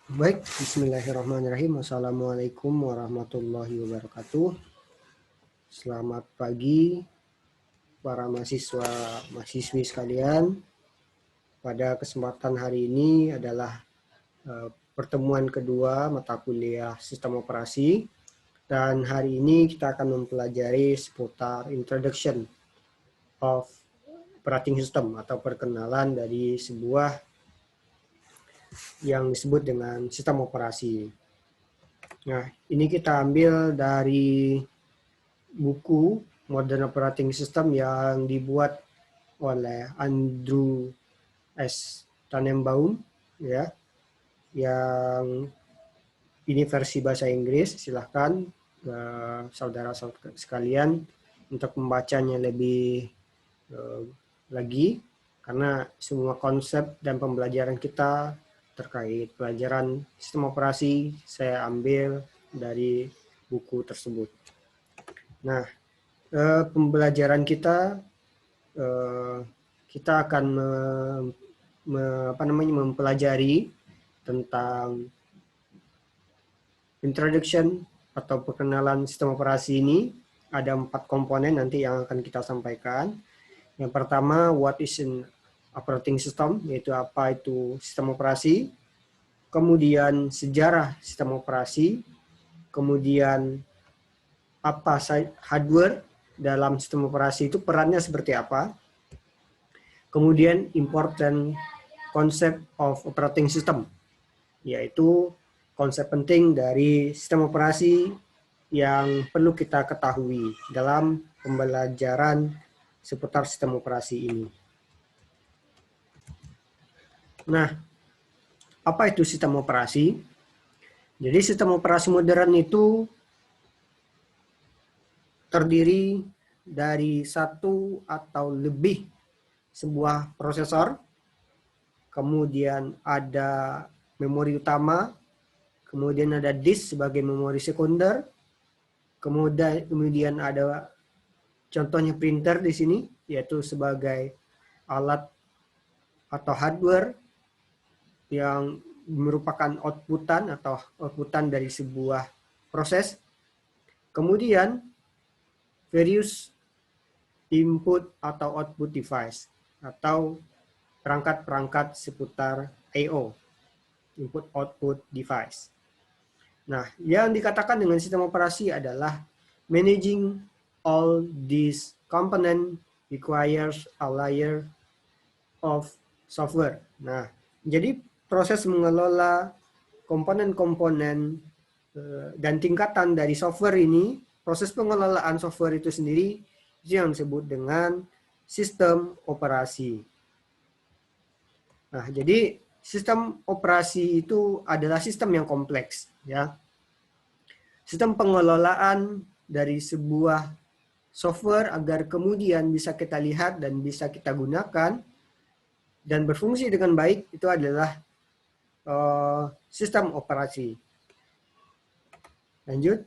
Baik, bismillahirrahmanirrahim. Assalamualaikum warahmatullahi wabarakatuh. Selamat pagi para mahasiswi sekalian. Pada kesempatan hari ini adalah pertemuan kedua mata kuliah sistem operasi. Dan hari ini kita akan mempelajari seputar introduction of operating system atau perkenalan dari sebuah yang disebut dengan sistem operasi. Nah, ini kita ambil dari buku Modern Operating System yang dibuat oleh Andrew S. Tannenbaum, ya, yang ini versi bahasa Inggris. Silahkan saudara sekalian untuk membacanya lebih lagi, karena semua konsep dan pembelajaran kita terkait pelajaran sistem operasi saya ambil dari buku tersebut. Nah, pembelajaran kita akan mempelajari tentang introduction atau perkenalan sistem operasi ini. Ada 4 komponen nanti yang akan kita sampaikan. Yang pertama, what is an operating system, yaitu apa itu sistem operasi. Kemudian sejarah sistem operasi. Kemudian apa hardware dalam sistem operasi itu, perannya seperti apa. Kemudian important concept of operating system, yaitu konsep penting dari sistem operasi yang perlu kita ketahui dalam pembelajaran seputar sistem operasi ini. Nah, apa itu sistem operasi? Jadi sistem operasi modern itu terdiri dari satu atau lebih sebuah prosesor, kemudian ada memori utama, kemudian ada disk sebagai memori sekunder, kemudian ada contohnya printer di sini, yaitu sebagai alat atau hardware yang merupakan outputan dari sebuah proses. Kemudian various input atau output device atau perangkat-perangkat seputar I/O, input output device. Nah, yang dikatakan dengan sistem operasi adalah managing all these component requires a layer of software. Nah, jadi proses mengelola komponen-komponen dan tingkatan dari software ini, proses pengelolaan software itu sendiri yang disebut dengan sistem operasi. Nah, jadi sistem operasi itu adalah sistem yang kompleks, ya. Sistem pengelolaan dari sebuah software agar kemudian bisa kita lihat dan bisa kita gunakan dan berfungsi dengan baik, itu adalah sistem operasi. Lanjut.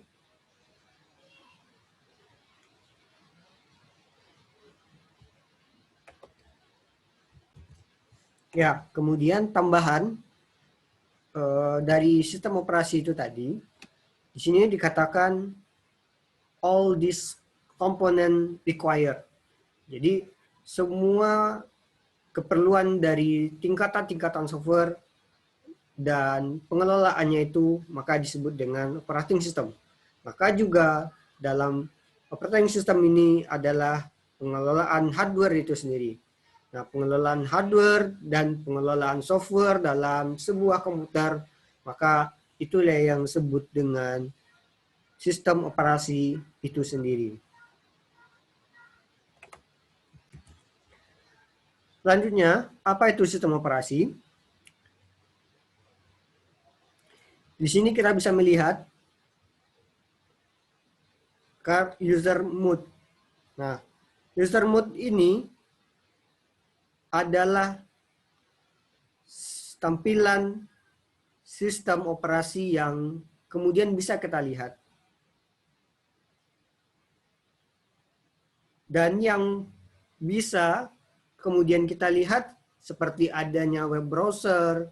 Ya, kemudian tambahan dari sistem operasi itu tadi, di sini dikatakan all these component required. Jadi semua keperluan dari tingkatan-tingkatan software dan pengelolaannya itu maka disebut dengan operating system. Maka juga dalam operating system ini adalah pengelolaan hardware itu sendiri. Nah, pengelolaan hardware dan pengelolaan software dalam sebuah komputer, maka itulah yang disebut dengan sistem operasi itu sendiri. Selanjutnya, apa itu sistem operasi? Di sini kita bisa melihat user mode. Nah, user mode ini adalah tampilan sistem operasi yang kemudian bisa kita lihat. Dan yang bisa kemudian kita lihat seperti adanya web browser,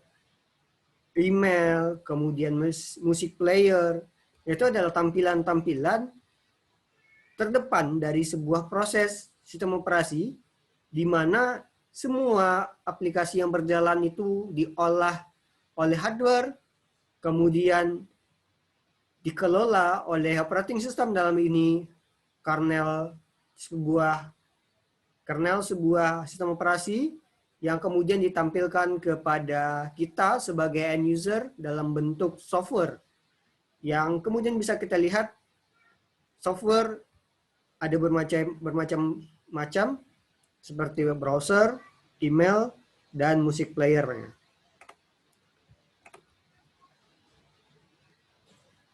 email, kemudian musik player, itu adalah tampilan-tampilan terdepan dari sebuah proses sistem operasi di mana semua aplikasi yang berjalan itu diolah oleh hardware, kemudian dikelola oleh operating system, dalam ini kernel sebuah sistem operasi yang kemudian ditampilkan kepada kita sebagai end user dalam bentuk software yang kemudian bisa kita lihat. Software ada bermacam-macam seperti web browser, email, dan musik player-nya.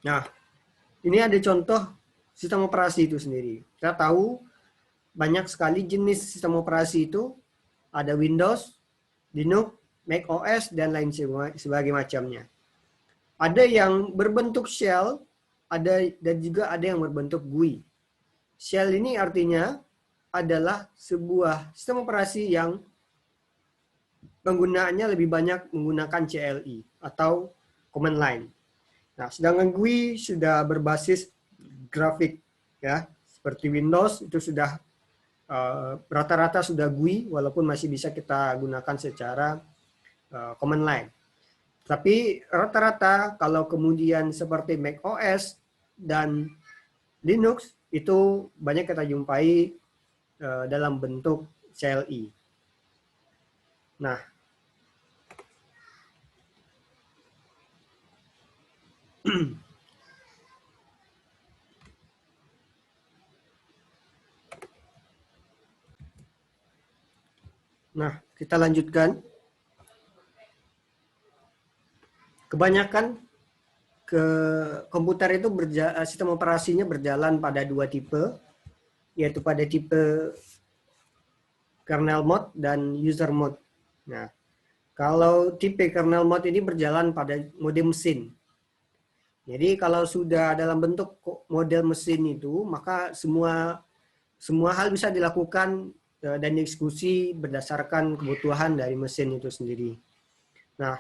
Nah, ini ada contoh sistem operasi itu sendiri. Kita tahu banyak sekali jenis sistem operasi itu, ada Windows, Linux, Mac OS, dan lain sebagainya macamnya. Ada yang berbentuk shell, dan juga ada yang berbentuk GUI. Shell ini artinya adalah sebuah sistem operasi yang penggunaannya lebih banyak menggunakan CLI atau command line. Nah, sedangkan GUI sudah berbasis grafik, ya, seperti Windows itu sudah rata-rata sudah GUI, walaupun masih bisa kita gunakan secara command line. Tapi rata-rata kalau kemudian seperti Mac OS dan Linux itu banyak kita jumpai dalam bentuk CLI. Nah, kita lanjutkan. Kebanyakan komputer itu sistem operasinya berjalan pada dua tipe, yaitu pada tipe kernel mode dan user mode. Nah, kalau tipe kernel mode ini berjalan pada mode mesin. Jadi kalau sudah dalam bentuk model mesin itu, maka semua hal bisa dilakukan dan dieksekusi berdasarkan kebutuhan dari mesin itu sendiri. Nah,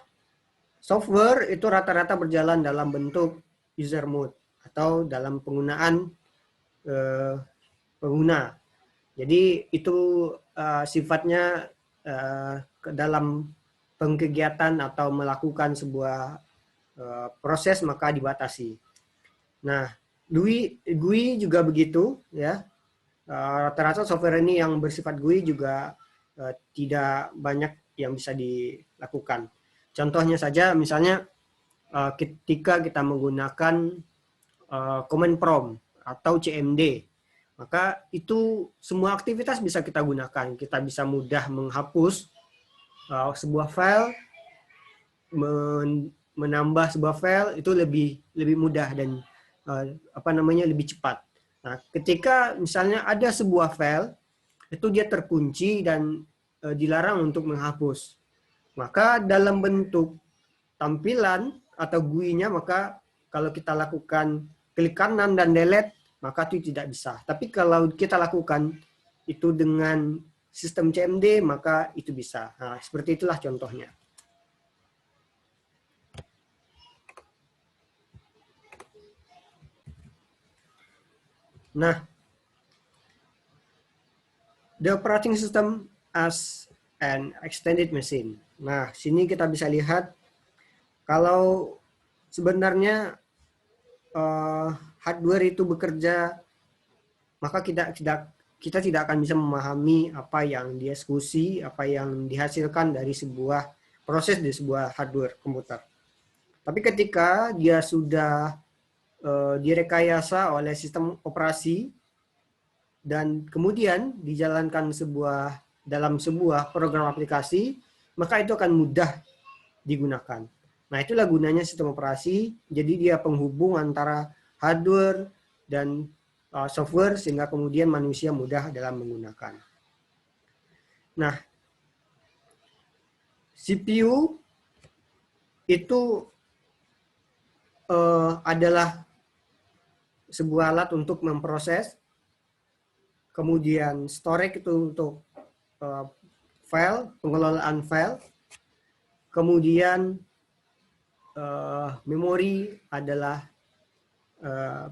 software itu rata-rata berjalan dalam bentuk user mode atau dalam penggunaan pengguna. Jadi itu sifatnya dalam pengkegiatan atau melakukan sebuah proses maka dibatasi. Nah, GUI juga begitu, ya. Rata-rata software ini yang bersifat GUI juga tidak banyak yang bisa dilakukan. Contohnya saja, misalnya ketika kita menggunakan command prompt atau CMD, maka itu semua aktivitas bisa kita gunakan. Kita bisa mudah menghapus sebuah file, menambah sebuah file itu lebih mudah dan lebih cepat. Nah, ketika misalnya ada sebuah file itu dia terkunci dan dilarang untuk menghapus, maka dalam bentuk tampilan atau GUI-nya, maka kalau kita lakukan klik kanan dan delete, maka itu tidak bisa. Tapi kalau kita lakukan itu dengan sistem CMD, maka itu bisa. Nah, seperti itulah contohnya. Nah, the operating system as an extended machine. Nah, sini kita bisa lihat kalau sebenarnya hardware itu bekerja, maka kita tidak akan bisa memahami apa yang dieksekusi, apa yang dihasilkan dari sebuah proses di sebuah hardware komputer. Tapi ketika dia sudah direkayasa oleh sistem operasi dan kemudian dijalankan dalam sebuah program aplikasi, maka itu akan mudah digunakan. Nah, itulah gunanya sistem operasi. Jadi dia penghubung antara hardware dan software sehingga kemudian manusia mudah dalam menggunakan. Nah, CPU itu adalah sebuah alat untuk memproses, kemudian storage itu untuk file, pengelolaan file, kemudian memori adalah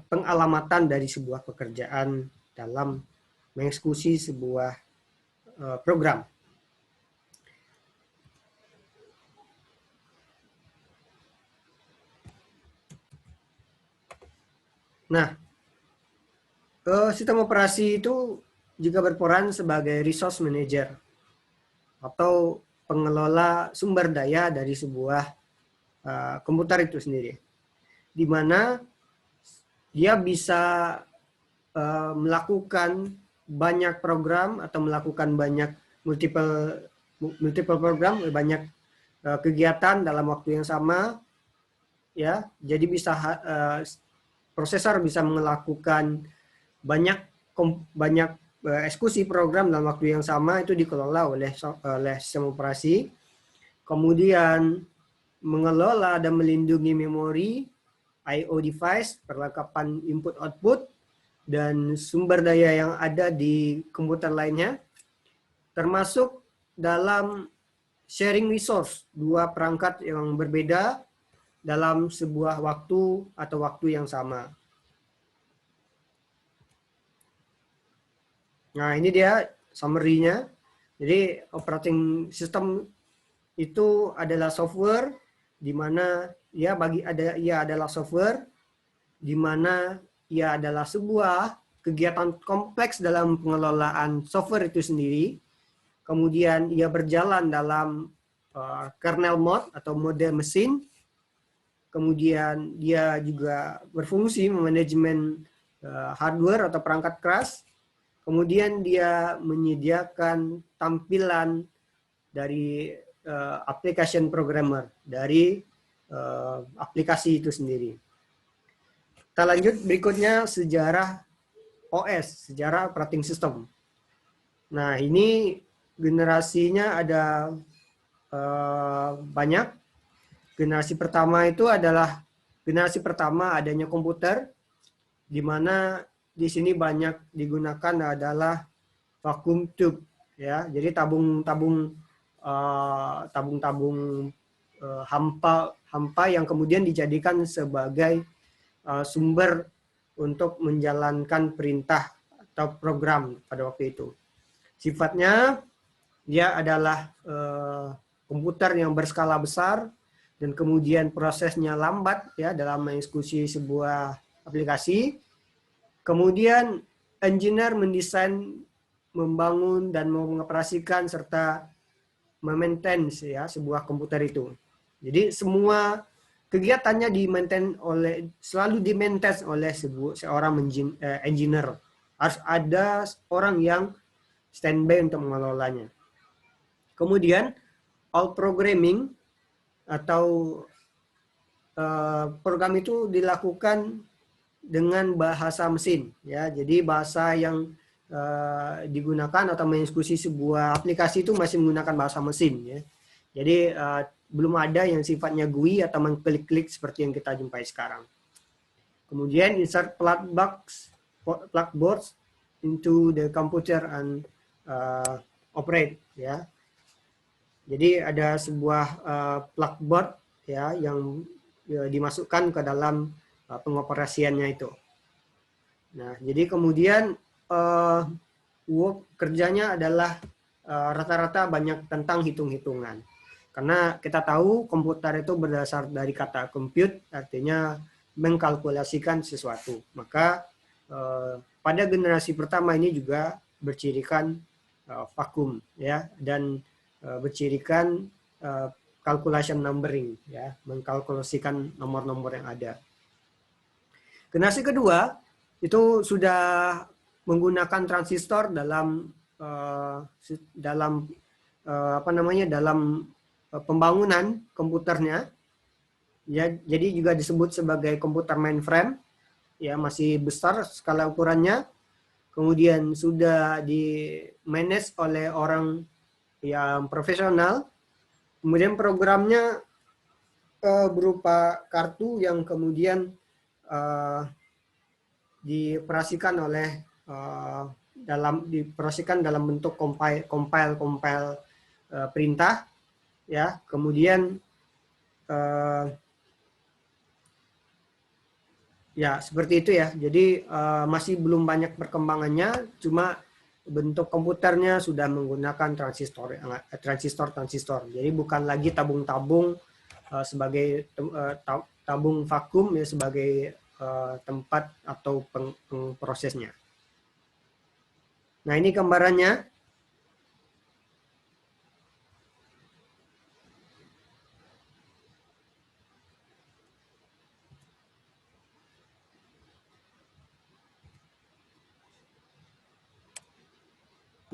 pengalamatan dari sebuah pekerjaan dalam mengeksekusi sebuah program. Nah, sistem operasi itu juga berperan sebagai resource manager atau pengelola sumber daya dari sebuah komputer itu sendiri, di mana dia bisa melakukan banyak program atau melakukan banyak multiple program, banyak kegiatan dalam waktu yang sama, ya. Jadi bisa prosesor bisa melakukan banyak eksekusi program dalam waktu yang sama, itu dikelola oleh sistem operasi. Kemudian mengelola dan melindungi memori, I/O device, perlengkapan input-output, dan sumber daya yang ada di komputer lainnya, termasuk dalam sharing resource, dua perangkat yang berbeda dalam sebuah waktu atau waktu yang sama. Nah, ini dia summary-nya. Jadi operating system itu adalah software di mana ia adalah software di mana ia adalah sebuah kegiatan kompleks dalam pengelolaan software itu sendiri. Kemudian ia berjalan dalam kernel mode atau mode mesin. Kemudian dia juga berfungsi memanajemen hardware atau perangkat keras. Kemudian dia menyediakan tampilan dari application programmer, dari aplikasi itu sendiri. Kita lanjut berikutnya, sejarah OS, sejarah operating system. Nah, ini generasinya ada banyak. Generasi pertama itu adalah generasi pertama adanya komputer, di mana di sini banyak digunakan adalah vacuum tube, ya. Jadi tabung-tabung hampa yang kemudian dijadikan sebagai sumber untuk menjalankan perintah atau program pada waktu itu. Sifatnya dia adalah komputer yang berskala besar dan kemudian prosesnya lambat, ya, dalam mengeksekusi sebuah aplikasi. Kemudian engineer mendesain, membangun dan mengoperasikan serta memaintain, ya, sebuah komputer itu. Jadi semua kegiatannya selalu di-maintain oleh seorang engineer. Harus ada orang yang standby untuk mengelolanya. Kemudian all programming atau program itu dilakukan dengan bahasa mesin, ya. Jadi bahasa yang digunakan atau mengeksekusi sebuah aplikasi itu masih menggunakan bahasa mesin, ya. Jadi belum ada yang sifatnya GUI atau mengklik-klik seperti yang kita jumpai sekarang. Kemudian insert plug boards into the computer and operate, ya. Jadi ada sebuah plug board, ya, yang dimasukkan ke dalam pengoperasiannya itu. Nah, jadi kemudian kerjanya adalah rata-rata banyak tentang hitung-hitungan. Karena kita tahu komputer itu berdasar dari kata compute, artinya mengkalkulasikan sesuatu. Maka pada generasi pertama ini juga bercirikan vakum, ya, dan bercirikan calculation numbering, ya, mengkalkulasikan nomor-nomor yang ada. Generasi kedua itu sudah menggunakan transistor dalam pembangunan komputernya, ya. Jadi juga disebut sebagai komputer mainframe, ya, masih besar skala ukurannya. Kemudian sudah di manage oleh orang yang profesional. Kemudian programnya berupa kartu yang kemudian dioperasikan dalam bentuk compile perintah, ya. Kemudian Ya, seperti itu ya. Jadi masih belum banyak perkembangannya, cuma bentuk komputernya sudah menggunakan transistor. Jadi bukan lagi tabung-tabung sebagai tabung vakum ya sebagai tempat atau pengprosesnya. Nah, ini gambarannya.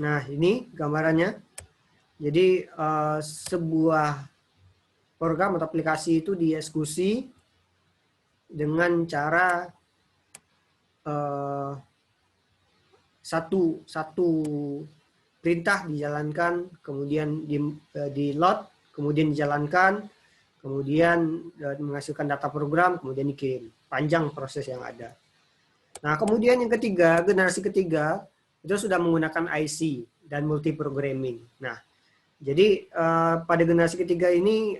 Nah, ini gambarannya. Jadi sebuah program atau aplikasi itu dieksekusi dengan cara satu perintah dijalankan, kemudian di load, kemudian dijalankan, kemudian menghasilkan data program, kemudian dikirim. Panjang proses yang ada. Nah, kemudian yang ketiga, generasi ketiga, itu sudah menggunakan IC dan multiprogramming. Nah, jadi pada generasi ketiga ini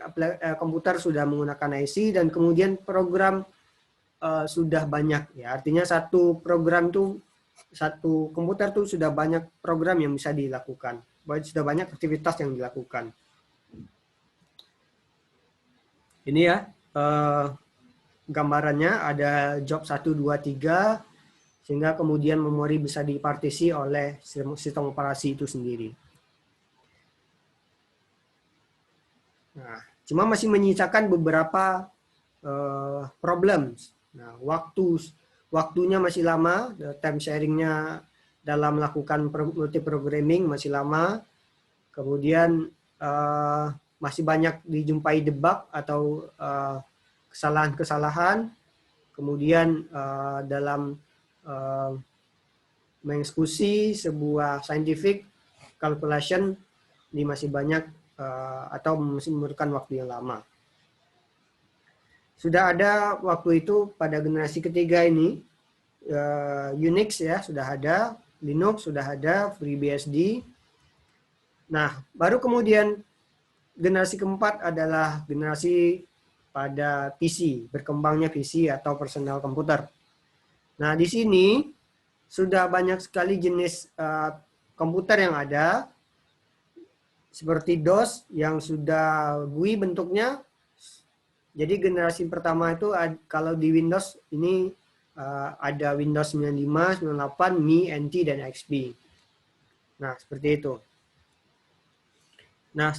komputer sudah menggunakan IC dan kemudian program sudah banyak. Ya, artinya satu program tuh, satu komputer tuh sudah banyak program yang bisa dilakukan. Sudah banyak aktivitas yang dilakukan. Ini ya gambarannya ada job 1, 2, 3 sehingga kemudian memori bisa dipartisi oleh sistem operasi itu sendiri. Nah, cuma masih menyisakan beberapa problem. Nah, waktunya masih lama, time sharingnya dalam melakukan multiprogramming masih lama. Kemudian masih banyak dijumpai debug atau kesalahan-kesalahan. Kemudian dalam mengeksekusi sebuah scientific calculation ini masih banyak atau masih memerlukan waktu yang lama. Sudah ada waktu itu pada generasi ketiga ini, Unix ya sudah ada, Linux sudah ada, FreeBSD. Nah, baru kemudian generasi keempat adalah generasi pada PC, berkembangnya PC atau personal computer. Nah, di sini sudah banyak sekali jenis komputer yang ada, seperti DOS yang sudah GUI bentuknya. Jadi generasi pertama itu kalau di Windows ini ada Windows 95, 98, ME, NT, dan XP. Nah, seperti itu. Nah,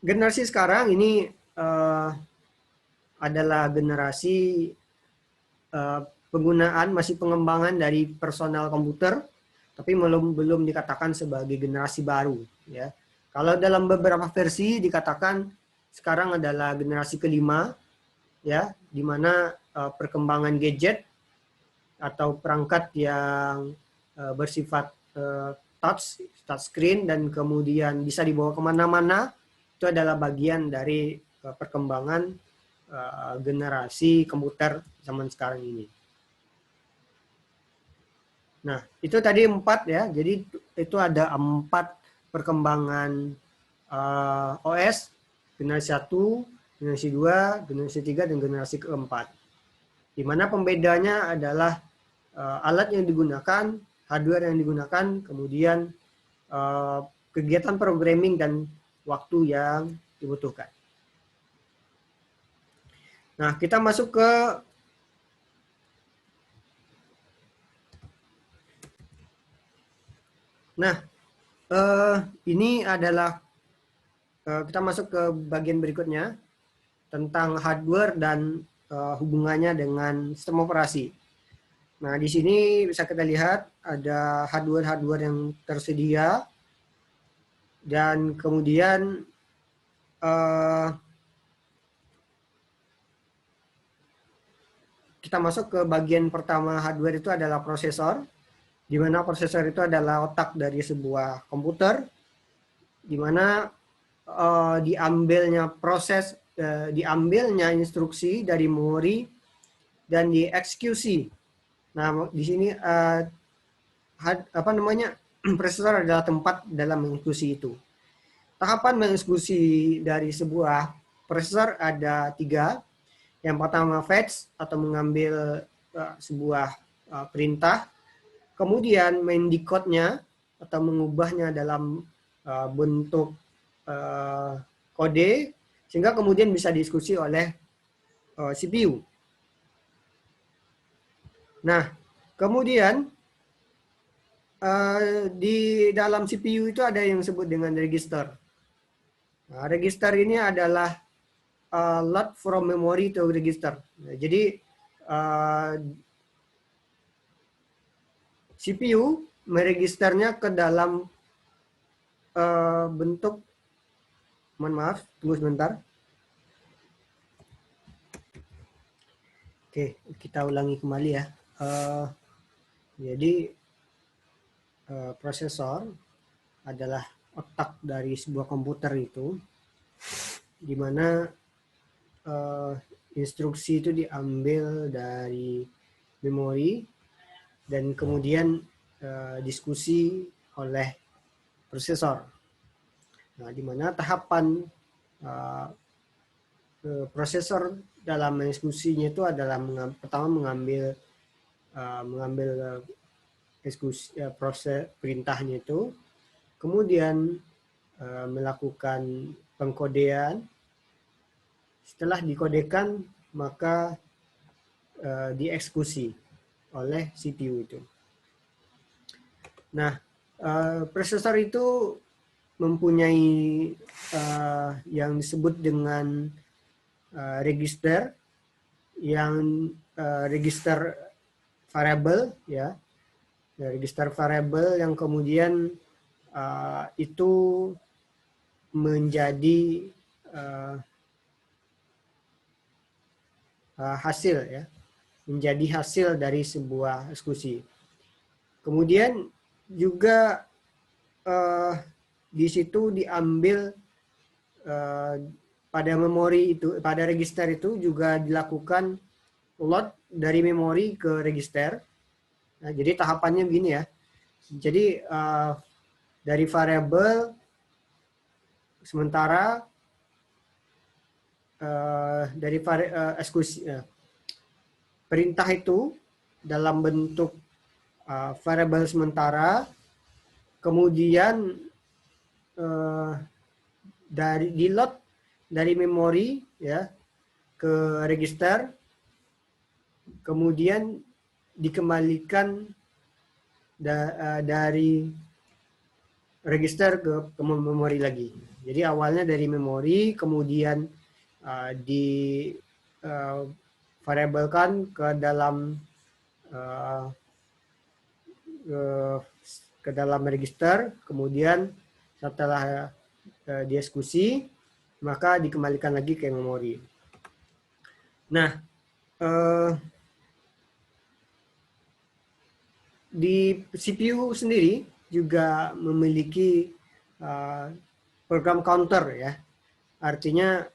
generasi sekarang ini adalah generasi penggunaan masih pengembangan dari personal komputer, tapi belum dikatakan sebagai generasi baru. Ya, kalau dalam beberapa versi dikatakan sekarang adalah generasi kelima, ya, di mana perkembangan gadget atau perangkat yang bersifat touchscreen dan kemudian bisa dibawa kemana-mana, itu adalah bagian dari perkembangan generasi komputer zaman sekarang ini. Nah, itu tadi 4 ya. Jadi itu ada 4 perkembangan OS, generasi 1, generasi 2, generasi 3, dan generasi keempat. Di mana pembedanya adalah alat yang digunakan, hardware yang digunakan, kemudian kegiatan programming dan waktu yang dibutuhkan. Nah, kita masuk ke ini adalah kita masuk ke bagian berikutnya tentang hardware dan hubungannya dengan sistem operasi. Nah, di sini bisa kita lihat ada hardware yang tersedia dan kemudian kita masuk ke bagian pertama hardware itu adalah prosesor, di mana prosesor itu adalah otak dari sebuah komputer, di mana diambilnya instruksi dari memori dan dieksekusi. Nah, di sini prosesor adalah tempat dalam mengeksekusi itu. Tahapan mengeksekusi dari sebuah prosesor ada 3. Yang pertama fetch atau mengambil sebuah perintah, kemudian main decode-nya atau mengubahnya dalam bentuk kode sehingga kemudian bisa diskusi oleh CPU. Nah, kemudian di dalam CPU itu ada yang disebut dengan register. Nah, register ini adalah load from memory to register. Nah, jadi CPU meregisternya ke dalam bentuk, mohon maaf, tunggu sebentar. Oke, kita ulangi kembali ya. Jadi prosesor adalah otak dari sebuah komputer itu, di mana instruksi itu diambil dari memori dan kemudian diskusi oleh prosesor. Nah, di mana tahapan prosesor dalam eksekusinya itu adalah pertama mengambil eksekusi proses perintahnya itu, kemudian melakukan pengkodean. Setelah dikodekan maka dieksekusi oleh CPU itu. Nah, prosesor itu mempunyai yang disebut dengan register, yang register variable ya, register variable yang kemudian itu menjadi hasil ya, menjadi hasil dari sebuah eksekusi. Kemudian juga di situ diambil pada memori itu, pada register itu juga dilakukan load dari memori ke register. Nah, jadi tahapannya begini ya. Jadi dari variabel sementara dari eksekusi perintah itu dalam bentuk variabel sementara, kemudian dari di load dari memori ya ke register, kemudian dikembalikan dari register ke memori lagi. Jadi awalnya dari memori, kemudian di variabelkan ke dalam register, kemudian setelah dieksekusi maka dikembalikan lagi ke memori. Nah, di CPU sendiri juga memiliki program counter ya, artinya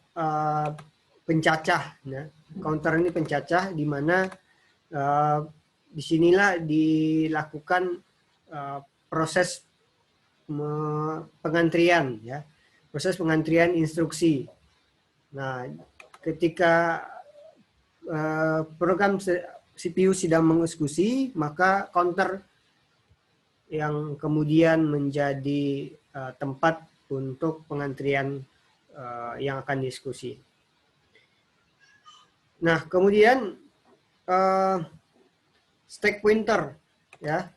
pencacah. Nah, counter ini pencacah di mana disinilah dilakukan proses pengantrian ya, proses pengantrian instruksi. Nah, ketika program CPU sedang mengeksekusi, maka counter yang kemudian menjadi tempat untuk pengantrian yang akan dieksekusi. Nah, kemudian stack pointer ya.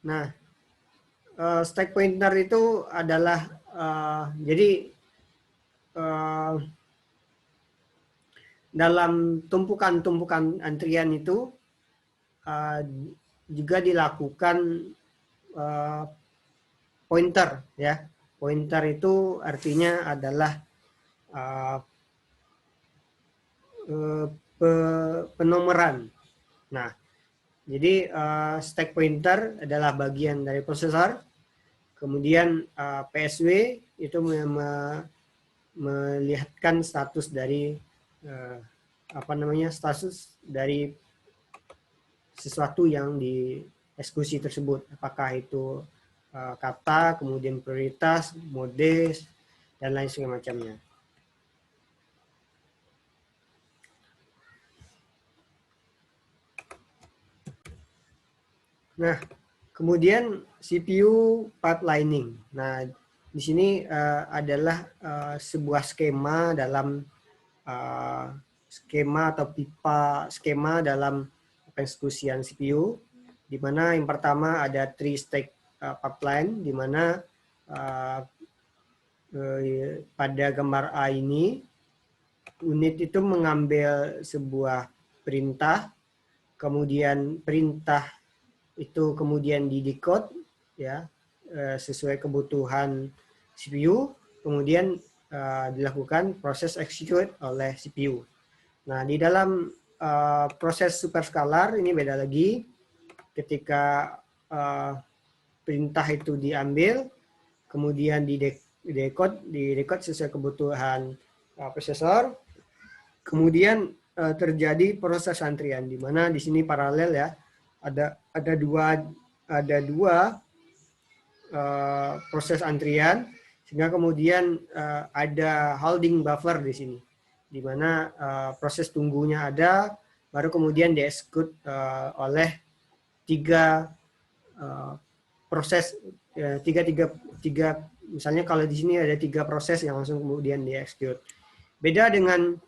Nah, stack pointer itu adalah jadi dalam tumpukan-tumpukan antrian itu juga dilakukan pointer ya. Pointer itu artinya adalah penomoran. Nah, jadi stack pointer adalah bagian dari prosesor. Kemudian PSW itu melihatkan status dari status dari sesuatu yang dieksekusi tersebut. Apakah itu kata, kemudian prioritas, mode, dan lain semacamnya. Nah, kemudian CPU pipelining. Nah, di sini adalah sebuah skema dalam skema atau pipa skema dalam pengeksekusian CPU, di mana yang pertama ada three stage pipeline, di mana pada gambar A ini unit itu mengambil sebuah perintah, kemudian perintah itu kemudian didekode ya sesuai kebutuhan CPU, kemudian dilakukan proses execute oleh CPU. Nah, di dalam proses superscalar ini beda lagi. Ketika perintah itu diambil, kemudian didekode sesuai kebutuhan prosesor, kemudian terjadi proses antrian, di mana di sini paralel ya, ada dua proses antrian, sehingga kemudian ada holding buffer di sini, di mana proses tunggunya ada, baru kemudian dieksekut oleh tiga proses, tiga, misalnya kalau di sini ada tiga proses yang langsung kemudian dieksekut. Beda dengan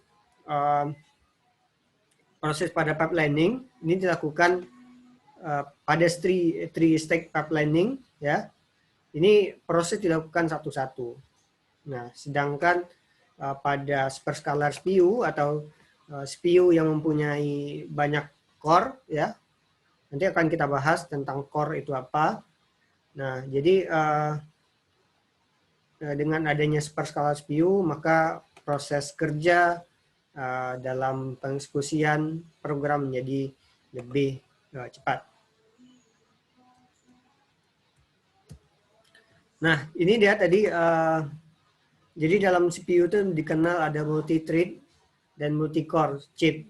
proses pada pipelining, ini dilakukan pada three stage pipelining ya. Ini proses dilakukan satu-satu. Nah, sedangkan pada superscalar CPU atau CPU yang mempunyai banyak core ya, nanti akan kita bahas tentang core itu apa. Nah, jadi dengan adanya superscalar CPU, maka proses kerja dalam pengeksekusian program menjadi lebih cepat. Nah, ini dia tadi, jadi dalam CPU itu dikenal ada multi-thread dan multi-core chip,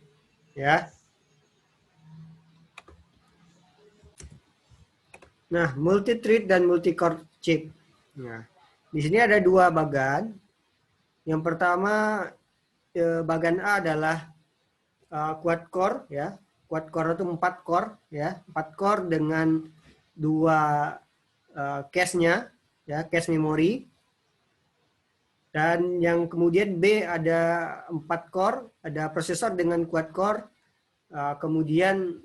ya. Nah, multi-thread dan multi-core chip. Nah, di sini ada dua bagan. Yang pertama, bagan A adalah quad core, ya. Quad core itu 4 core, ya, 4 core dengan 2 cache-nya, ya, cache memori. Dan yang kemudian B ada 4 core, ada prosesor dengan quad core, kemudian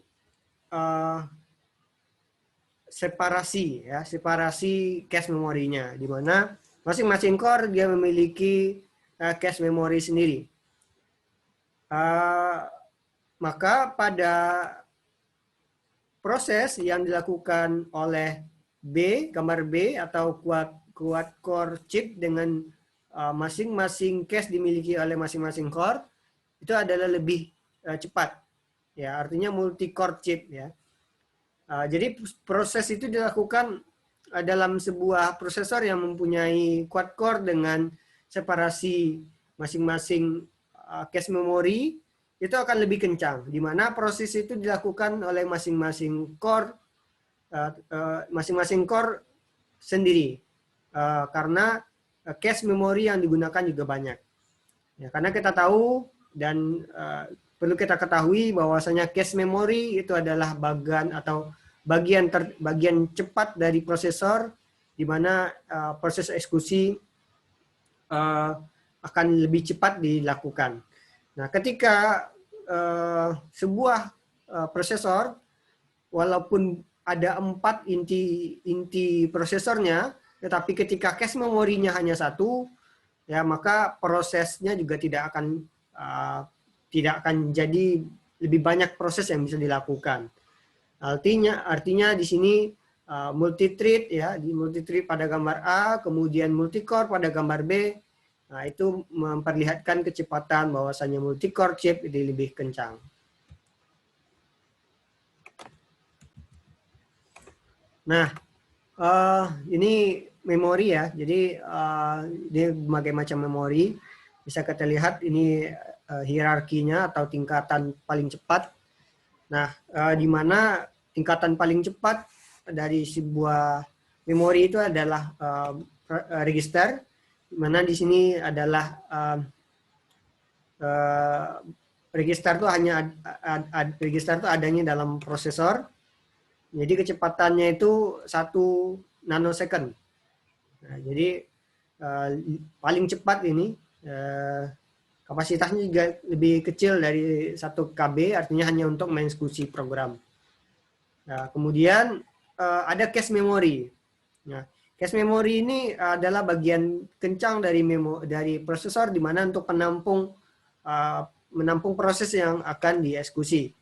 separasi, ya, separasi cache memorinya, di mana masing-masing core dia memiliki cache memori sendiri. Maka pada proses yang dilakukan oleh B, gambar B atau quad core chip dengan masing-masing cache dimiliki oleh masing-masing core, itu adalah lebih cepat. Ya, artinya multi core chip ya. Jadi proses itu dilakukan dalam sebuah prosesor yang mempunyai quad core dengan separasi masing-masing cache memori, itu akan lebih kencang, di mana proses itu dilakukan oleh masing-masing core sendiri, karena cache memori yang digunakan juga banyak. Ya, karena kita tahu dan perlu kita ketahui bahwasanya cache memori itu adalah bagian cepat dari prosesor, di mana proses eksekusi akan lebih cepat dilakukan. Nah, ketika sebuah prosesor, walaupun ada 4 inti prosesornya, tetapi ketika cache memorinya hanya 1, ya, maka prosesnya juga tidak akan jadi lebih banyak proses yang bisa dilakukan. Artinya di sini multi-thread, ya, di multi-thread pada gambar A, kemudian multi-core pada gambar B. Nah, itu memperlihatkan kecepatan bahwasanya multi-core chip ini lebih kencang. Nah, ini memori ya. Jadi dia berbagai macam memori. Bisa kita lihat ini hierarkinya atau tingkatan paling cepat. Nah, di mana tingkatan paling cepat dari sebuah memori itu adalah register, Mana di sini adalah register itu hanya register itu adanya dalam prosesor. Jadi kecepatannya itu 1 nanosecond. Nah, jadi paling cepat ini kapasitasnya juga lebih kecil dari 1 KB, artinya hanya untuk mengeksekusi program. Nah, kemudian ada cache memory. Nah, cache memory ini adalah bagian kencang dari prosesor di mana untuk menampung proses yang akan dieksekusi.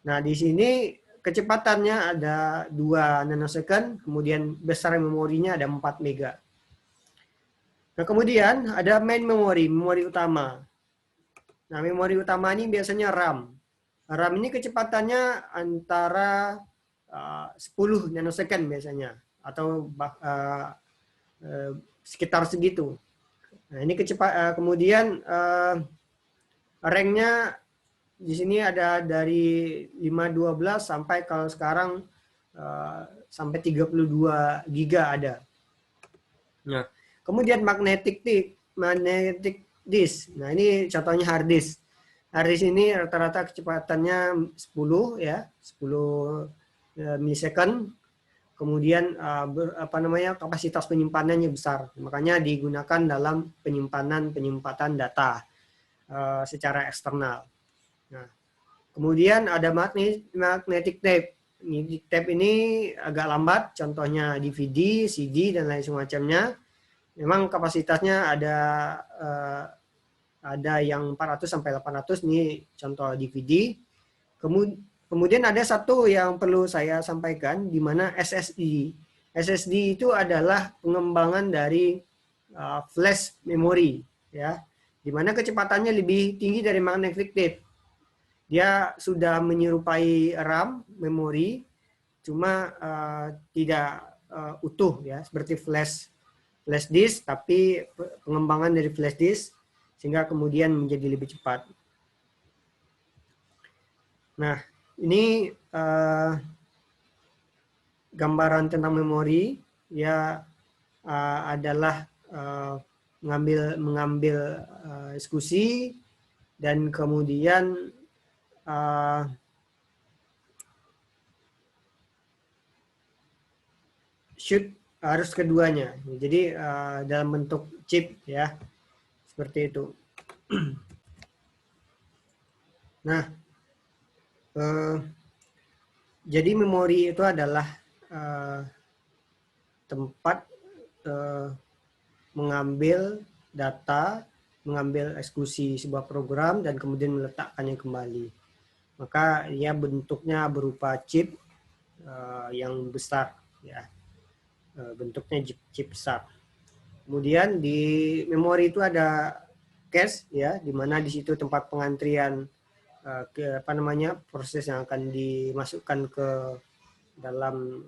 Nah, di sini kecepatannya ada 2 nanosecond, kemudian besar memorinya ada 4 mega. Nah, kemudian ada main memory, memori utama. Nah, memori utama ini biasanya RAM. RAM ini kecepatannya antara 10 nanosecond biasanya, atau sekitar segitu. Nah, ini kemudian ranknya di sini ada dari 512 sampai kalau sekarang sampai 32 giga ada. Nah, kemudian magnetic disk. Nah, ini contohnya hard disk. Hard disk ini rata-rata kecepatannya 10 ya, 10 milisecond. Kemudian kapasitas penyimpanannya besar. Makanya digunakan dalam penyimpanan data secara eksternal. Nah, kemudian ada magnetic tape. Tape ini agak lambat, contohnya DVD, CD dan lain semacamnya. Memang kapasitasnya ada yang 400 sampai 800, ini contoh DVD. Kemudian ada satu yang perlu saya sampaikan, di mana SSD. SSD itu adalah pengembangan dari flash memory, ya, di mana kecepatannya lebih tinggi dari magnetic tape. Dia sudah menyerupai RAM memori, cuma tidak utuh ya, seperti flash disk, tapi pengembangan dari flash disk sehingga kemudian menjadi lebih cepat. Nah, ini gambaran tentang memori ya, adalah mengambil eksekusi dan kemudian shoot harus keduanya. Jadi dalam bentuk chip ya, seperti itu. Nah, jadi memori itu adalah tempat mengambil data, mengambil eksekusi sebuah program dan kemudian meletakkannya kembali. Maka ia bentuknya berupa chip yang besar ya. Bentuknya chip besar. Kemudian di memori itu ada cache ya, di mana di situ tempat pengantrian proses yang akan dimasukkan ke dalam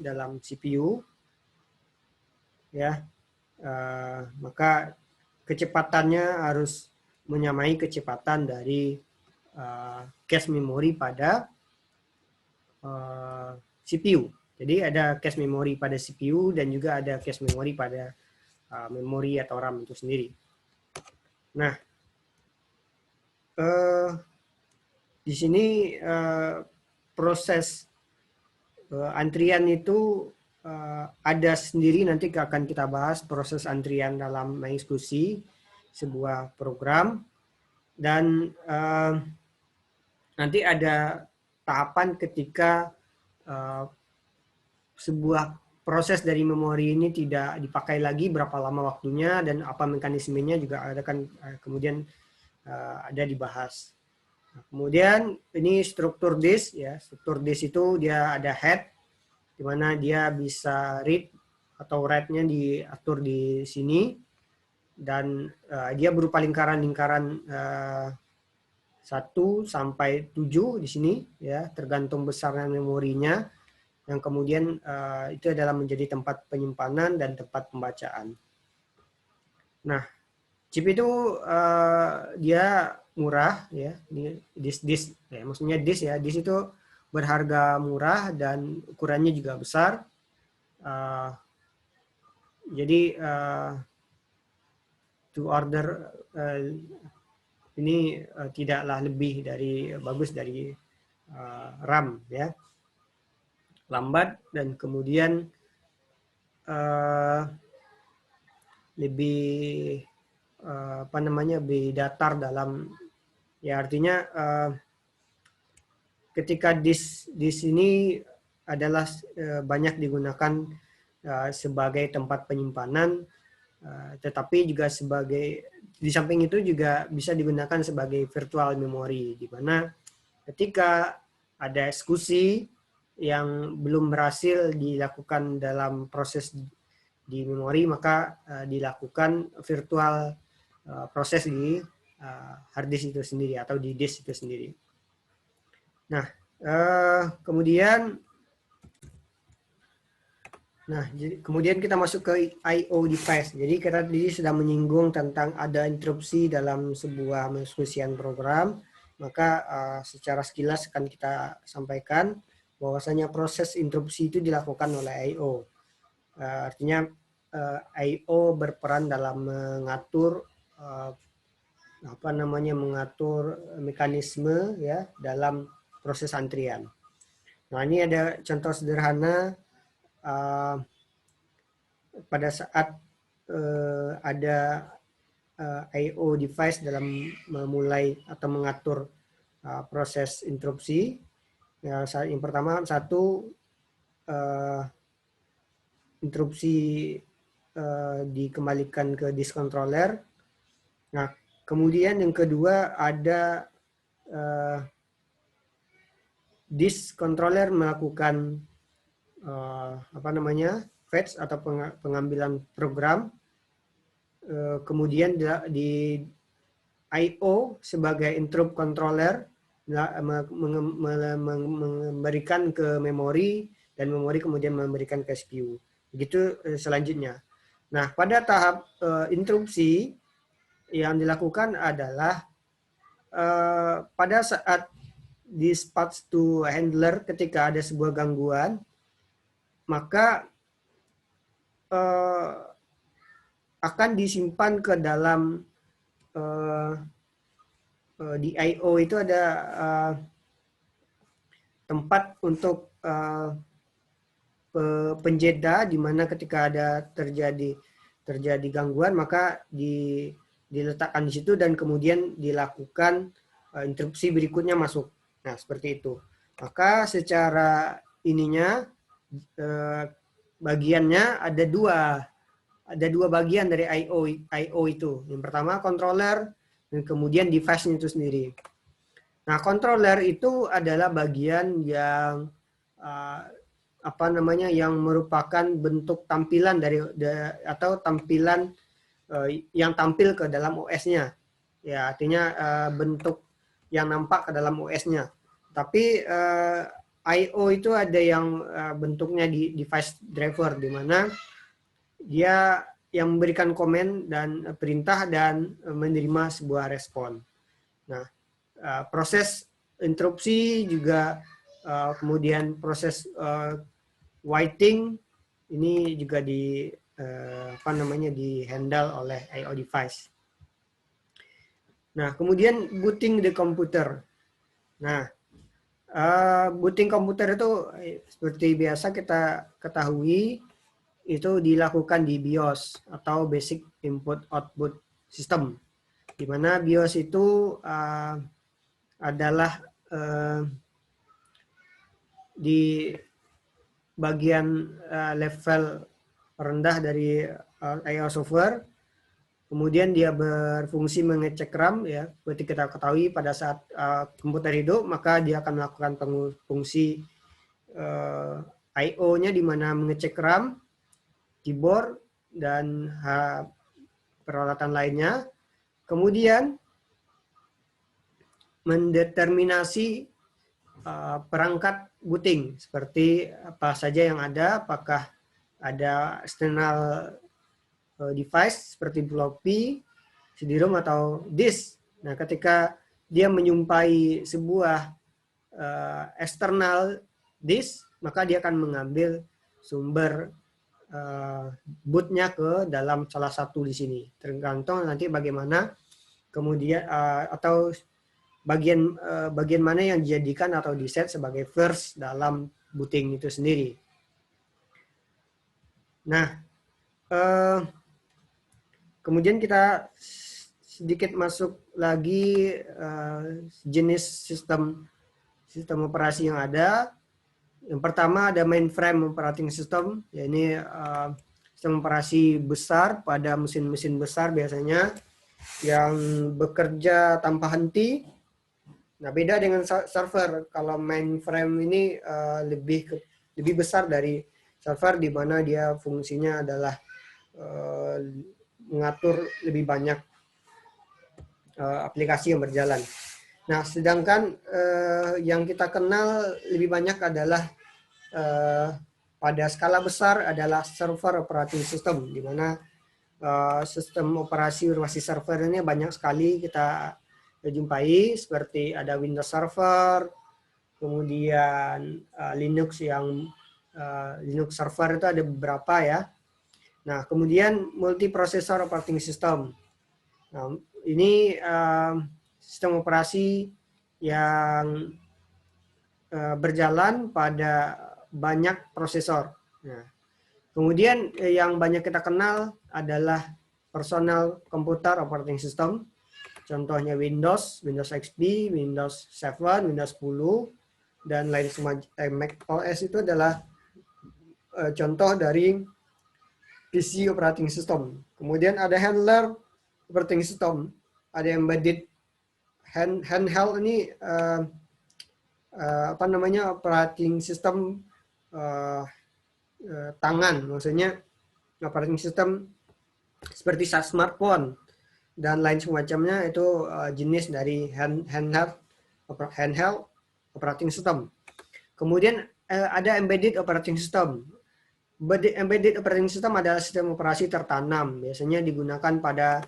dalam CPU ya. Maka kecepatannya harus menyamai kecepatan dari cache memori pada CPU. Jadi ada cache memori pada CPU dan juga ada cache memori pada memori atau RAM itu sendiri. Nah, di sini proses antrian itu ada sendiri, nanti akan kita bahas proses antrian dalam mengeksekusi sebuah program, dan nanti ada tahapan ketika sebuah proses dari memori ini tidak dipakai lagi, berapa lama waktunya dan apa mekanismenya juga akan kemudian ada dibahas. Nah, kemudian ini struktur disk ya. Struktur disk itu dia ada head, di mana dia bisa read atau write-nya diatur di sini, dan dia berupa lingkaran-lingkaran 1 sampai 7 di sini ya, tergantung besarnya memorinya, yang kemudian itu adalah menjadi tempat penyimpanan dan tempat pembacaan. Nah, chip itu dia murah ya, disk ya, maksudnya disk ya, disk itu berharga murah dan ukurannya juga besar. Jadi to order ini tidaklah lebih dari bagus dari RAM ya, lambat dan kemudian lebih apa namanya, lebih datar dalam, ya artinya ketika disk ini adalah banyak digunakan sebagai tempat penyimpanan, tetapi juga sebagai, di samping itu juga bisa digunakan sebagai virtual memory, di mana ketika ada eksekusi yang belum berhasil dilakukan dalam proses di memori, maka dilakukan virtual proses di hard disk itu sendiri atau di disk itu sendiri. Nah, kemudian kita masuk ke I/O device. Jadi kita tadi sudah menyinggung tentang ada interupsi dalam sebuah mengeksekusikan program. Maka secara sekilas akan kita sampaikan bahwasanya proses interupsi itu dilakukan oleh I/O. Artinya I/O berperan dalam mengatur mengatur mekanisme ya dalam proses antrian. Nah, ini ada contoh sederhana pada saat ada I/O device dalam memulai atau mengatur proses interupsi. Ya, yang pertama interupsi dikembalikan ke disk controller. Nah, kemudian yang kedua ada disk controller melakukan fetch atau pengambilan program, kemudian di I/O sebagai interrupt controller memberikan ke memori dan memori kemudian memberikan ke CPU. Begitu selanjutnya. Nah, pada tahap interupsi yang dilakukan adalah pada saat dispatch to handler, ketika ada sebuah gangguan, maka akan disimpan ke dalam di I/O itu ada tempat untuk penjeda, di mana ketika ada terjadi gangguan maka diletakkan di situ dan kemudian dilakukan interupsi berikutnya masuk. Nah, seperti itu. Maka secara ininya bagiannya ada dua bagian dari I/O itu. Yang pertama controller dan kemudian device-nya itu sendiri. Nah, controller itu adalah bagian yang yang merupakan bentuk tampilan atau tampilan yang tampil ke dalam OS-nya. Ya, artinya bentuk yang nampak ke dalam OS-nya. Tapi I/O itu ada yang bentuknya di device driver, di mana dia yang memberikan komen dan perintah dan menerima sebuah respon. Nah, proses interupsi juga kemudian proses waiting ini juga di handle oleh I/O device. Nah, kemudian booting the computer. Nah, booting komputer itu seperti biasa kita ketahui itu dilakukan di BIOS atau Basic Input Output System, di mana BIOS itu adalah di bagian level rendah dari I/O software. Kemudian dia berfungsi mengecek RAM, ya. Seperti kita ketahui pada saat komputer hidup, maka dia akan melakukan fungsi I/O-nya di mana mengecek RAM, keyboard, dan peralatan lainnya. Kemudian mendeterminasi perangkat booting, seperti apa saja yang ada, apakah ada external device seperti floppy, CD-ROM atau disk. Nah, ketika dia menyumpai sebuah external disk, maka dia akan mengambil sumber bootnya ke dalam salah satu di sini. Tergantung nanti bagaimana kemudian atau bagian mana yang dijadikan atau diset sebagai first dalam booting itu sendiri. Nah, kemudian kita sedikit masuk lagi jenis sistem operasi yang ada. Yang pertama ada mainframe operating system, ya ini sistem operasi besar pada mesin-mesin besar biasanya yang bekerja tanpa henti. Nah, beda dengan server. Kalau mainframe ini lebih besar dari server, di mana dia fungsinya adalah mengatur lebih banyak aplikasi yang berjalan. Nah, sedangkan yang kita kenal lebih banyak adalah pada skala besar adalah server operating system, di mana sistem operasi berbasis server ini banyak sekali kita jumpai, seperti ada Windows Server, kemudian Linux Linux Server itu ada beberapa ya. Nah, kemudian multiprosesor operating system. Nah, ini sistem operasi yang berjalan pada banyak prosesor. Nah, kemudian yang banyak kita kenal adalah personal computer operating system. Contohnya Windows XP, Windows 7, Windows 10, dan lain semacam. Mac OS itu adalah contoh dari PC operating system. Kemudian ada handler operating system, ada embedded handheld ini operating system tangan, maksudnya operating system seperti smartphone dan lain semacamnya, itu jenis dari handheld operating system. Kemudian ada embedded operating system. Embedded operating system adalah sistem operasi tertanam, biasanya digunakan pada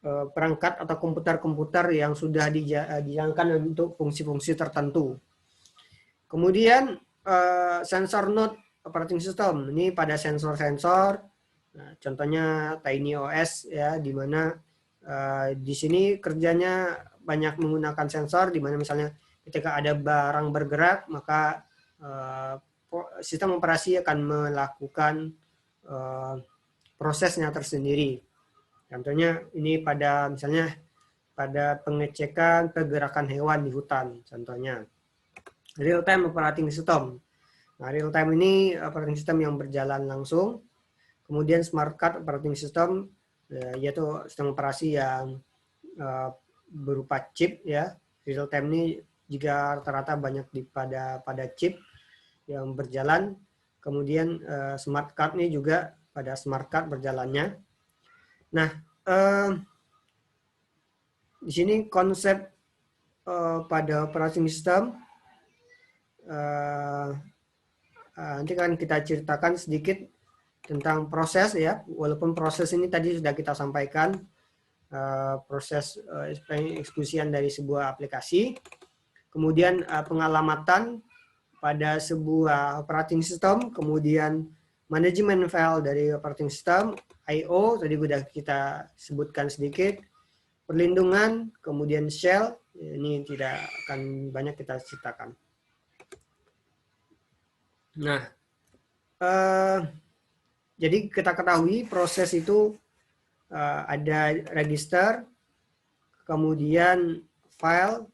perangkat atau komputer-komputer yang sudah dijalankan untuk fungsi-fungsi tertentu. Kemudian sensor node operating system, ini pada sensor-sensor, nah, contohnya TinyOS ya, di mana di sini kerjanya banyak menggunakan sensor, di mana misalnya ketika ada barang bergerak, maka sistem operasi akan melakukan prosesnya tersendiri. Contohnya ini misalnya pada pengecekan pergerakan hewan di hutan, contohnya. Real time operating system. Nah, real time ini operating system yang berjalan langsung. Kemudian smart card operating system, yaitu sistem operasi yang berupa chip ya. Real time ini juga rata-rata banyak pada chip yang berjalan. Kemudian smart card ini juga pada smart card berjalannya. Nah, di sini konsep pada operating system nanti kan kita ceritakan sedikit tentang proses ya, walaupun proses ini tadi sudah kita sampaikan, proses eksekusian dari sebuah aplikasi, kemudian pengalamatan pada sebuah operating system, kemudian manajemen file dari operating system, I/O tadi sudah kita sebutkan sedikit, perlindungan, kemudian shell, ini tidak akan banyak kita ceritakan. Nah, jadi kita ketahui proses itu ada register, kemudian file,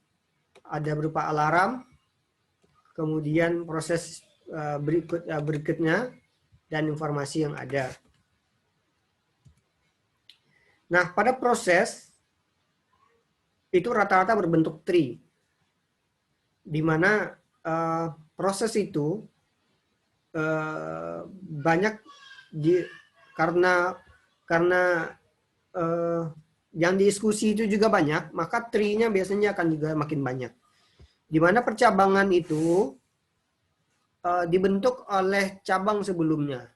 ada berupa alarm, kemudian proses berikutnya, dan informasi yang ada. Nah, pada proses itu rata-rata berbentuk tree, di mana proses itu banyak karena yang diskusi itu juga banyak, maka tree-nya biasanya akan juga makin banyak. Di mana percabangan itu dibentuk oleh cabang sebelumnya.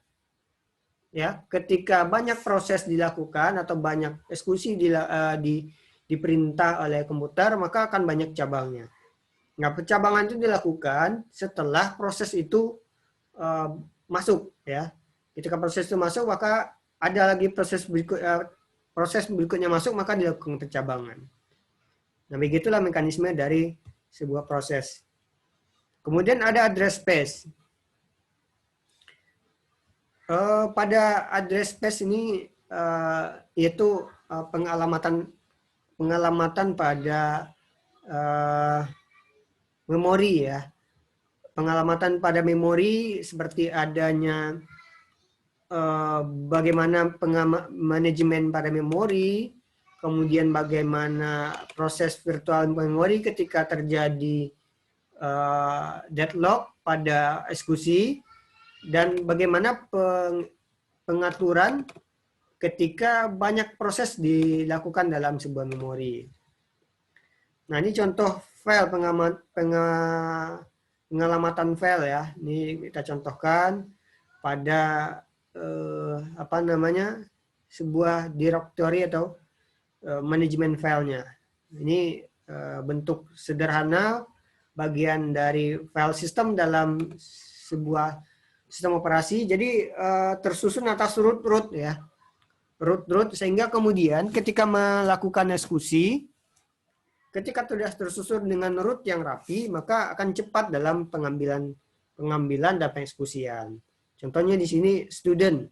Ya, ketika banyak proses dilakukan atau banyak eksekusi diperintah oleh komputer, maka akan banyak cabangnya. Nah, pencabangan itu dilakukan setelah proses itu masuk, ya. Ketika proses itu masuk, maka ada lagi proses berikutnya masuk, maka dilakukan pencabangan. Nah, begitulah mekanisme dari sebuah proses. Kemudian ada address space. Pada address space ini yaitu pengalamatan pada memori, ya. Pengalamatan pada memori seperti adanya bagaimana manajemen pada memori, kemudian bagaimana proses virtual memori ketika terjadi deadlock pada eksekusi, dan bagaimana pengaturan ketika banyak proses dilakukan dalam sebuah memori. Nah, ini contoh file pengalamatan file, ya. Ini kita contohkan pada sebuah directory atau manajemen filenya. Ini bentuk sederhana bagian dari file system dalam sebuah sistem operasi. Jadi tersusun atas root, ya. Root, sehingga kemudian ketika melakukan eksekusi, ketika sudah tersusun dengan root yang rapi, maka akan cepat dalam pengambilan dan pengeksekusian. Contohnya di sini student.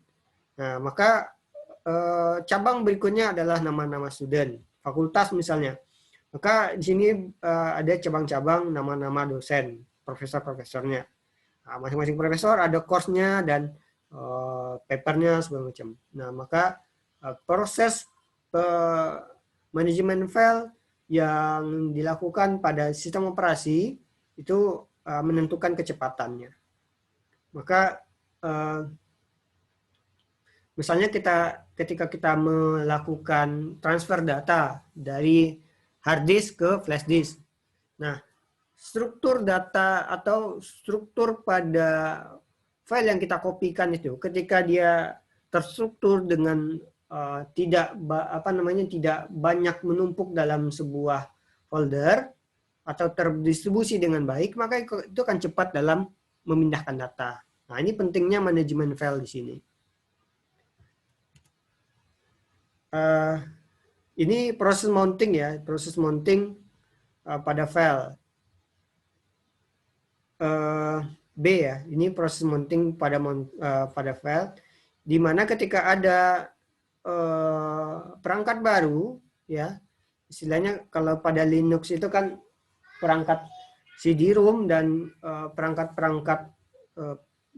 Nah, maka cabang berikutnya adalah nama-nama student. Fakultas misalnya. Maka di sini ada cabang-cabang nama-nama dosen, profesor-profesornya. Nah, masing-masing profesor ada course-nya dan paper-nya segala macam. Nah, maka proses manajemen file yang dilakukan pada sistem operasi itu menentukan kecepatannya. Maka misalnya ketika kita melakukan transfer data dari hard disk ke flash disk. Nah, struktur data atau struktur pada file yang kita kopikan itu, ketika dia terstruktur dengan tidak banyak menumpuk dalam sebuah folder atau terdistribusi dengan baik, maka itu akan cepat dalam memindahkan data. Nah, ini pentingnya manajemen file di sini. Ini proses mounting, ya, proses mounting pada file. B, ya, ini proses mounting pada file, di mana ketika ada perangkat baru, ya, istilahnya kalau pada Linux itu kan perangkat CD-ROM dan perangkat-perangkat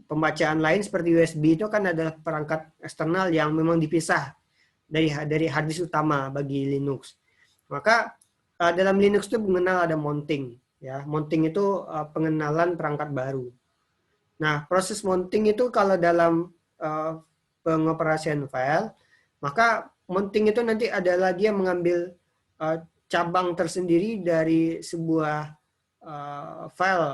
pembacaan lain seperti USB itu kan adalah perangkat eksternal yang memang dipisah dari hard disk utama bagi Linux. Maka dalam Linux itu mengenal ada mounting, ya. Mounting itu pengenalan perangkat baru. Nah, proses mounting itu kalau dalam pengoperasian file, maka mounting itu nanti ada lagi yang mengambil cabang tersendiri dari sebuah file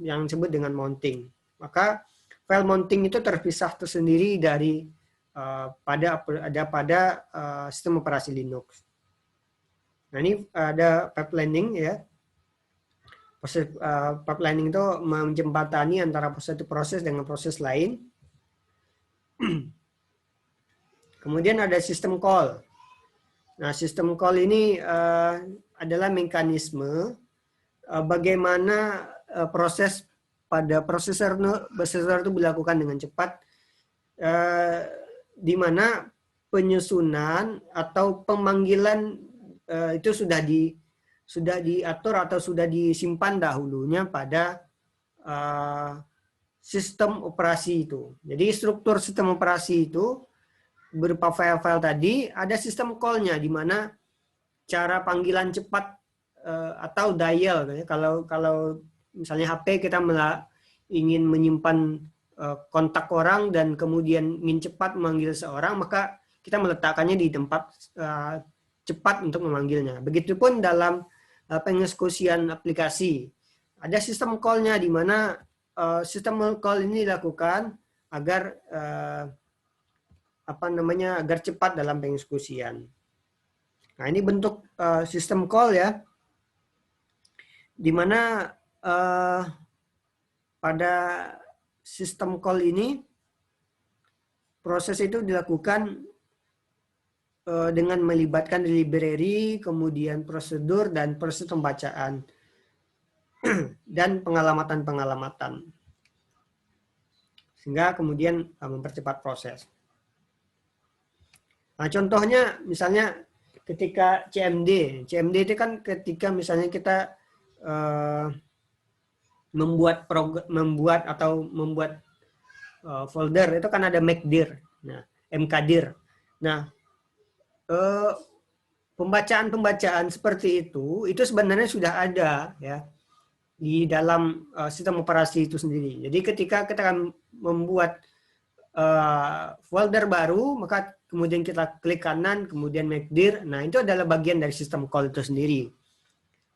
yang disebut dengan mounting. Maka file mounting itu terpisah tersendiri dari pada sistem operasi Linux. Nah, ini ada pipelining, ya. Proses pipelining itu menjembatani antara satu proses dengan proses lain. Kemudian ada sistem call. Nah, sistem call ini adalah mekanisme bagaimana proses pada prosesor itu dilakukan dengan cepat, di mana penyusunan atau pemanggilan itu sudah diatur atau sudah disimpan dahulunya pada sistem operasi itu. Jadi struktur sistem operasi itu berupa file-file tadi, ada sistem call-nya, di mana cara panggilan cepat atau dial. Kalau misalnya HP kita ingin menyimpan kontak orang dan kemudian ingin cepat memanggil seorang, maka kita meletakkannya di tempat cepat untuk memanggilnya. Begitupun dalam pengeksekusian aplikasi. Ada sistem call-nya, di mana sistem call ini dilakukan agar agar cepat dalam pengeksekusian. Nah, ini bentuk sistem call, ya. di mana pada sistem call ini proses itu dilakukan dengan melibatkan library, kemudian prosedur dan proses pembacaan dan pengalamatan-pengalamatan, sehingga kemudian mempercepat proses. Nah, contohnya misalnya ketika CMD itu kan ketika misalnya kita membuat folder itu kan ada mkdir, nah mkdir. Nah, pembacaan seperti itu sebenarnya sudah ada ya di dalam sistem operasi itu sendiri. Jadi ketika kita akan membuat folder baru, maka kemudian kita klik kanan, kemudian mkdir. Nah, itu adalah bagian dari sistem call itu sendiri.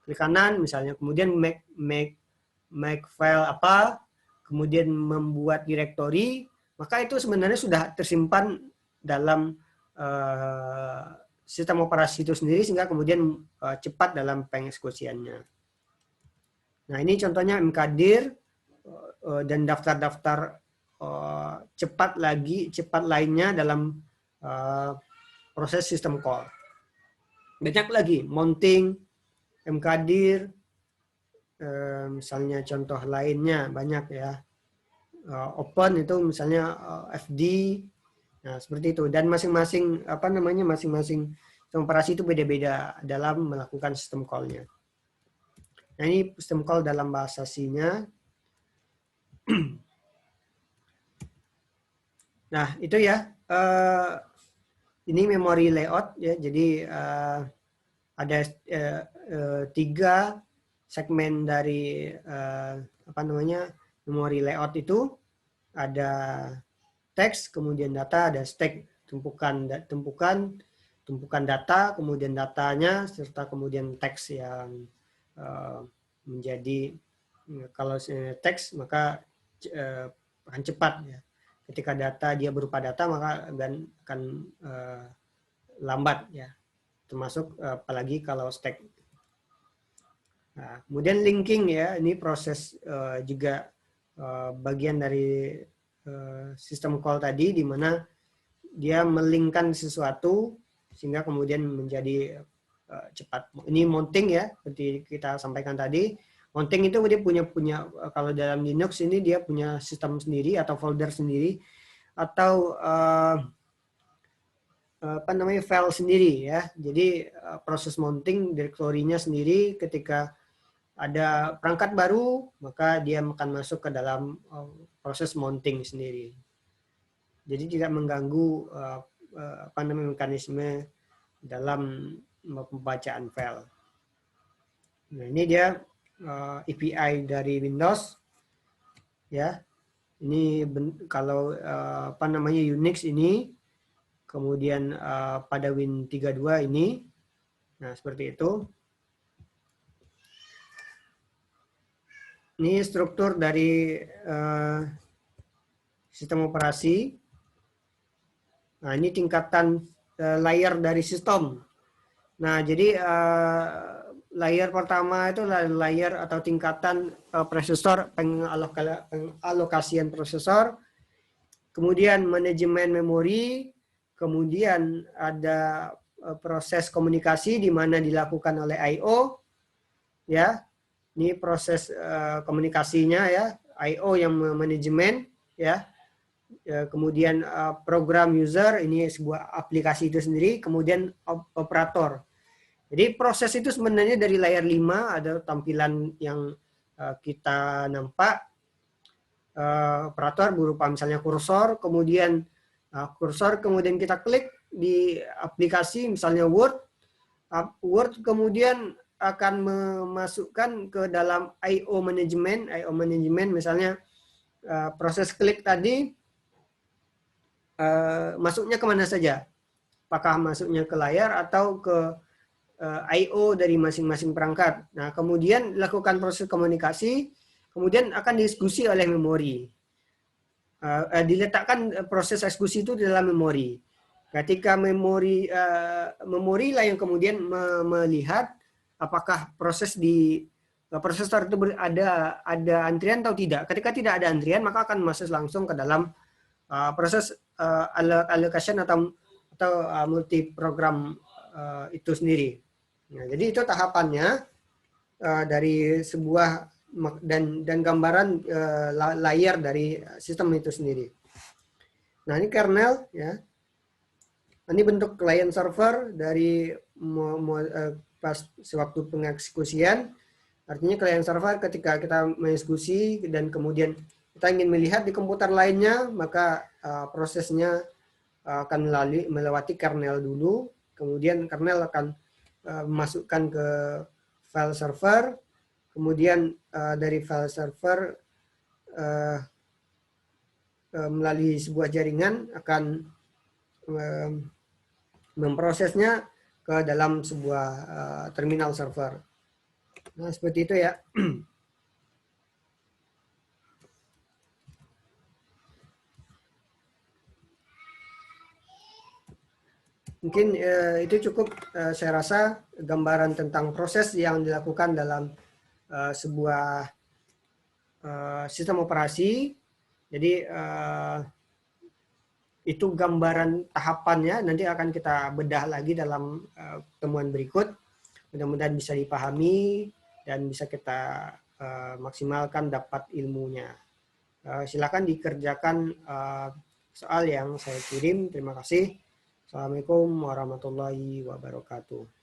Klik kanan misalnya, kemudian make file apa, kemudian membuat directory, maka itu sebenarnya sudah tersimpan dalam sistem operasi itu sendiri, sehingga kemudian cepat dalam pengeksekusiannya. Nah, ini contohnya mkdir dan daftar-daftar cepat lainnya dalam proses sistem call. Banyak lagi, mounting, mkdir, misalnya contoh lainnya banyak ya. Open itu misalnya fd. Nah, seperti itu. Dan masing-masing masing-masing sistem operasi itu beda-beda dalam melakukan sistem call-nya. Nah, ini sistem call dalam bahasa C-nya. Nah, itu ya. Ini memory layout ya. Jadi ada 3 segmen dari memory layout itu. Ada teks, kemudian data, ada stack, tumpukan data, kemudian datanya, serta kemudian teks yang menjadi, kalau teks maka akan cepat ya. Ketika data dia berupa data maka akan lambat ya, termasuk apalagi kalau stack. Nah, kemudian linking ya, ini proses juga bagian dari sistem call tadi, di mana dia melingkan sesuatu sehingga kemudian menjadi cepat. Ini mounting ya, seperti kita sampaikan tadi. Mounting itu dia punya kalau dalam Linux ini dia punya sistem sendiri atau folder sendiri atau file sendiri ya. Jadi proses mounting direktorinya sendiri. Ketika ada perangkat baru, maka dia akan masuk ke dalam proses mounting sendiri. Jadi tidak mengganggu mekanisme dalam pembacaan file. Nah, ini dia API dari Windows ya. Ini kalau Unix ini, kemudian pada Win32 ini. Nah, seperti itu. Ini struktur dari sistem operasi. Nah, ini tingkatan layer dari sistem. Nah, jadi layer pertama itu layer atau tingkatan prosesor, pengalokasian prosesor, kemudian manajemen memori, kemudian ada proses komunikasi di mana dilakukan oleh I/O, ya. Ini proses komunikasinya ya, I/O yang manajemen ya. Kemudian program user, ini sebuah aplikasi itu sendiri, kemudian operator. Jadi proses itu sebenarnya dari layer 5 ada tampilan yang kita nampak. Operator berupa misalnya kursor, kemudian kemudian kita klik di aplikasi misalnya Word, kemudian akan memasukkan ke dalam I/O management misalnya proses klik tadi masuknya kemana saja, apakah masuknya ke layar atau ke I/O dari masing-masing perangkat. Nah, kemudian dilakukan proses komunikasi, kemudian akan dieksekusi oleh memori. Diletakkan proses eksekusi itu di dalam memori. Ketika memori lah yang kemudian melihat apakah proses di prosesor itu ada antrian atau tidak. Ketika tidak ada antrian, maka akan masuk langsung ke dalam proses allocation atau multi program itu sendiri. Nah, jadi itu tahapannya dari sebuah dan gambaran layar dari sistem itu sendiri. Nah, ini kernel ya. Ini bentuk client server dari pas sewaktu pengeksekusian. Artinya client server ketika kita mengeksekusi dan kemudian kita ingin melihat di komputer lainnya, maka prosesnya akan melewati kernel dulu, kemudian kernel akan masukkan ke file server, kemudian dari file server melalui sebuah jaringan akan memprosesnya ke dalam sebuah terminal server. Nah, seperti itu ya. Mungkin itu cukup saya rasa gambaran tentang proses yang dilakukan dalam sebuah sistem operasi. Jadi itu gambaran tahapannya, nanti akan kita bedah lagi dalam pertemuan berikut. Mudah-mudahan bisa dipahami dan bisa kita maksimalkan dapat ilmunya. Silakan dikerjakan soal yang saya kirim. Terima kasih. Assalamualaikum warahmatullahi wabarakatuh.